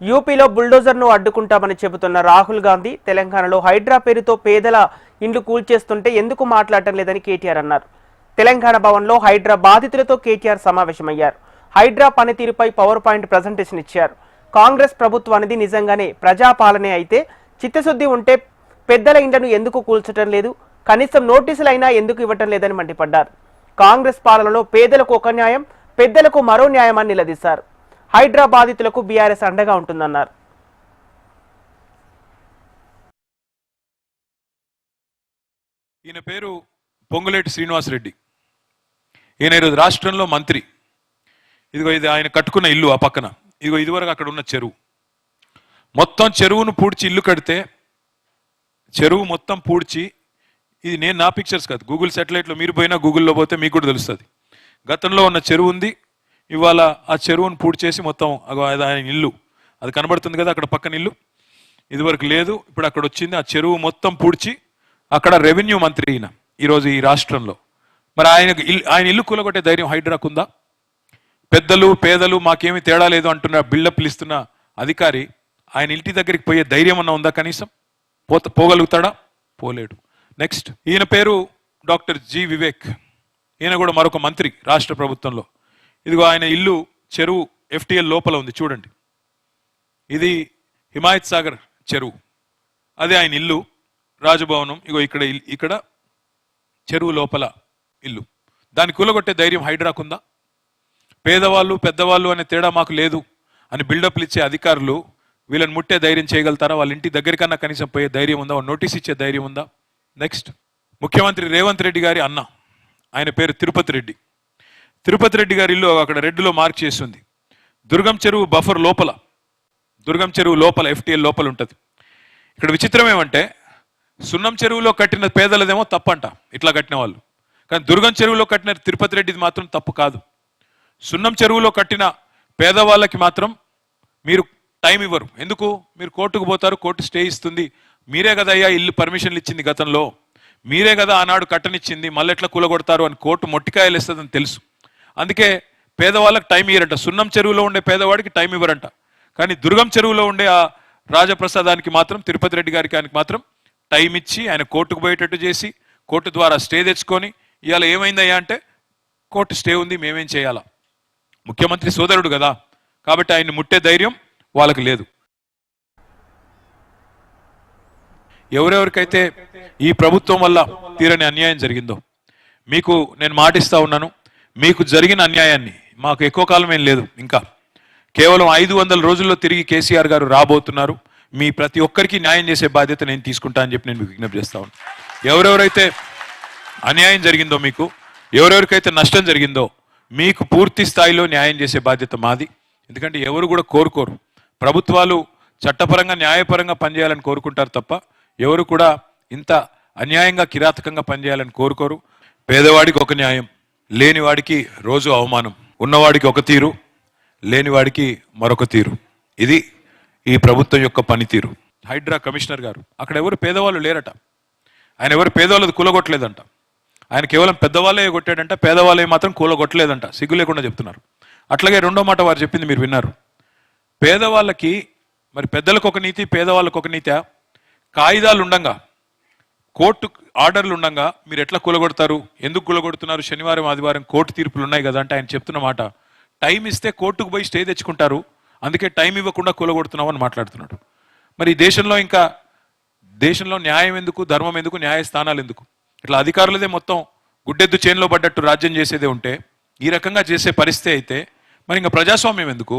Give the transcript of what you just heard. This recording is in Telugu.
యూపీలో బుల్డోజర్ను అడ్డుకుంటామని చెబుతున్న రాహుల్ గాంధీ తెలంగాణలో హైడ్రా పేరుతో పేదల ఇండ్లు కూల్చేస్తుంటే ఎందుకు మాట్లాడటం లేదని కేటీఆర్ అన్నారు. తెలంగాణ భవన్లో హైడ్రా బాధితులతో కేటీఆర్ సమావేశమయ్యారు. హైడ్రా పనితీరుపై పవర్ పాయింట్ ప్రజెంటేషన్ ఇచ్చారు. కాంగ్రెస్ ప్రభుత్వానికి నిజంగానే ప్రజాపాలనే అయితే చిత్తశుద్ధి ఉంటే పెద్దల ఇండ్లను ఎందుకు కూల్చడం లేదు, కనీసం నోటీసులైనా ఎందుకు ఇవ్వటం లేదని మండిపడ్డారు. కాంగ్రెస్ పాలనలో పేదలకు ఒక న్యాయం, పెద్దలకు మరో న్యాయమని నిలదీశారు. హైడ్రా బాధితులకు బీఆర్ఎస్ అండగా ఉంటుందన్నారు. ఈయన పేరు పొంగులేటి శ్రీనివాసరెడ్డి. ఈయన ఈరోజు రాష్ట్రంలో మంత్రి. ఇదిగో ఇది ఆయన కట్టుకున్న ఇల్లు, ఆ పక్కన ఇదిగో ఇదివరకు అక్కడ ఉన్న చెరువు. మొత్తం చెరువును పూడ్చి ఇల్లు కడితే చెరువు మొత్తం పూడ్చి, ఇది నేను నా పిక్చర్స్ కాదు, గూగుల్ శాటిలైట్లో మీరు పోయినా గూగుల్లో పోతే మీకు కూడా తెలుస్తుంది. గతంలో ఉన్న చెరువు ఉంది, ఇవాళ ఆ చెరువును పూర్తి చేసి మొత్తం ఆయన ఇల్లు అది కనబడుతుంది కదా, అక్కడ పక్కన ఇల్లు ఇదివరకు లేదు, ఇప్పుడు అక్కడ వచ్చింది. ఆ చెరువు మొత్తం పూడ్చి అక్కడ రెవెన్యూ మంత్రి ఈయన ఈరోజు ఈ రాష్ట్రంలో. మరి ఆయన ఇల్లు కూలగొట్టే ధైర్యం హైడ్రాకు ఉందా? పెద్దలు పేదలు మాకేమీ తేడా లేదు అంటున్న బిల్డప్లు ఇస్తున్న అధికారి ఆయన ఇంటి దగ్గరికి పోయే ధైర్యం అన్న ఉందా? కనీసం పోగలుగుతాడా? పోలేడు. నెక్స్ట్, ఈయన పేరు డాక్టర్ జి వివేక్. ఈయన కూడా మరొక మంత్రి రాష్ట్ర ప్రభుత్వంలో. ఇదిగో ఆయన ఇల్లు చెరువు ఎఫ్టీఎల్ లోపల ఉంది, చూడండి. ఇది హిమాయత్ సాగర్ చెరువు, అదే ఆయన ఇల్లు రాజభవనం. ఇగో ఇక్కడ చెరువు లోపల ఇల్లు. దాన్ని కూలగొట్టే ధైర్యం హైడ్రాకుందా? పేదవాళ్ళు పెద్దవాళ్ళు అనే తేడా మాకు లేదు అని బిల్డప్లు ఇచ్చే అధికారులు వీళ్ళని ముట్టే ధైర్యం చేయగలుగుతారా? వాళ్ళ ఇంటి దగ్గరికన్నా కనీసం పోయే ధైర్యం ఉందా? నోటీస్ ఇచ్చే ధైర్యం ఉందా? నెక్స్ట్, ముఖ్యమంత్రి రేవంత్ రెడ్డి గారి అన్న, ఆయన పేరు తిరుపతి రెడ్డి. తిరుపతి రెడ్డి గారి ఇల్లు అక్కడ రెడ్డిలో మార్క్ చేస్తుంది. దుర్గం చెరువు బఫర్ లోపల, దుర్గం చెరువు లోపల ఎఫ్టీఎల్ లోపల ఉంటుంది. ఇక్కడ విచిత్రం ఏమంటే, సున్నం చెరువులో కట్టిన పేదలదేమో తప్పంట ఇట్లా కట్టిన వాళ్ళు, కానీ దుర్గం చెరువులో కట్టిన తిరుపతి రెడ్డిది మాత్రం తప్పు కాదు. సున్నం చెరువులో కట్టిన పేదవాళ్ళకి మాత్రం మీరు టైం ఇవ్వరు. ఎందుకు? మీరు కోర్టుకు పోతారు, కోర్టు స్టే ఇస్తుంది. మీరే కదా అయ్యా ఇల్లు పర్మిషన్లు ఇచ్చింది గతంలో, మీరే కదా ఆనాడు కట్టనిచ్చింది, మళ్ళీ ఎట్లా కూలగొడతారు అని కోర్టు మొట్టికాయలు ఇస్తుందని తెలుసు. అందుకే పేదవాళ్ళకి టైం ఇవ్వరంట. సున్నం చెరువులో ఉండే పేదవాడికి టైం ఇవ్వరంట, కానీ దుర్గం చెరువులో ఉండే ఆ రాజప్రసాదానికి మాత్రం, తిరుపతి రెడ్డి గారికి ఆయనకి మాత్రం టైం ఇచ్చి ఆయన కోర్టుకు పోయేటట్టు చేసి కోర్టు ద్వారా స్టే తెచ్చుకొని, ఇవాళ ఏమైందయ్యా అంటే కోర్టు స్టే ఉంది, మేమేం చేయాలా? ముఖ్యమంత్రి సోదరుడు కదా, కాబట్టి ఆయన్ని ముట్టే ధైర్యం వాళ్ళకి లేదు. ఎవరెవరికైతే ఈ ప్రభుత్వం వల్ల తీరని అన్యాయం జరిగిందో మీకు నేను మాటిస్తా ఉన్నాను, మీకు జరిగిన అన్యాయాన్ని, మాకు ఎక్కువ కాలం ఏం లేదు, ఇంకా కేవలం 500 రోజుల్లో తిరిగి కేసీఆర్ గారు రాబోతున్నారు. మీ ప్రతి ఒక్కరికి న్యాయం చేసే బాధ్యత నేను తీసుకుంటా అని చెప్పి నేను మీకు విజ్ఞప్తి చేస్తా ఉన్నాను. ఎవరెవరైతే అన్యాయం జరిగిందో, మీకు ఎవరెవరికైతే నష్టం జరిగిందో మీకు పూర్తి స్థాయిలో న్యాయం చేసే బాధ్యత మాది. ఎందుకంటే ఎవరు కూడా కోరుకోరు, ప్రభుత్వాలు చట్టపరంగా న్యాయపరంగా పనిచేయాలని కోరుకుంటారు తప్ప ఎవరు కూడా ఇంత అన్యాయంగా కిరాతకంగా పనిచేయాలని కోరుకోరు. పేదవాడికి ఒక న్యాయం, లేనివాడికి రోజు అవమానం, ఉన్నవాడికి ఒక తీరు, లేనివాడికి మరొక తీరు. ఇది ఈ ప్రభుత్వం యొక్క పనితీరు. హైడ్రా కమిషనర్ గారు అక్కడ ఎవరు పేదవాళ్ళు లేరట, ఆయన ఎవరు పేదవాళ్ళది కూలగొట్టలేదంట, ఆయన కేవలం పెద్దవాళ్ళే కొట్టాడంట, పేదవాళ్ళే మాత్రం కూలగొట్టలేదంట. సిగ్గు లేకుండా చెప్తున్నారు. అట్లాగే రెండో మాట వారు చెప్పింది మీరు విన్నారు. పేదవాళ్ళకి మరి పెద్దలకు ఒక నీతి, పేదవాళ్ళకు ఒక నీతి. కాయిదాలు ఉండంగా, కోర్టు ఆర్డర్లు ఉండంగా మీరు ఎట్లా కూలగొడతారు? ఎందుకు కూలగొడుతున్నారు? శనివారం ఆదివారం కోర్టు తీర్పులు ఉన్నాయి కదా అంటే ఆయన చెప్తున్న మాట, టైం ఇస్తే కోర్టుకు పోయి స్టే తెచ్చుకుంటారు, అందుకే టైం ఇవ్వకుండా కూలగొడుతున్నావు అని మాట్లాడుతున్నాడు. మరి దేశంలో న్యాయం ఎందుకు, ధర్మం ఎందుకు, న్యాయస్థానాలు ఎందుకు? ఇట్లా అధికారులదే మొత్తం గుడ్డెద్దు చేనులో పడ్డట్టు రాజ్యం చేసేదే ఉంటే, ఈ రకంగా చేసే పరిస్థితి అయితే మరి ఇంకా ప్రజాస్వామ్యం ఎందుకు?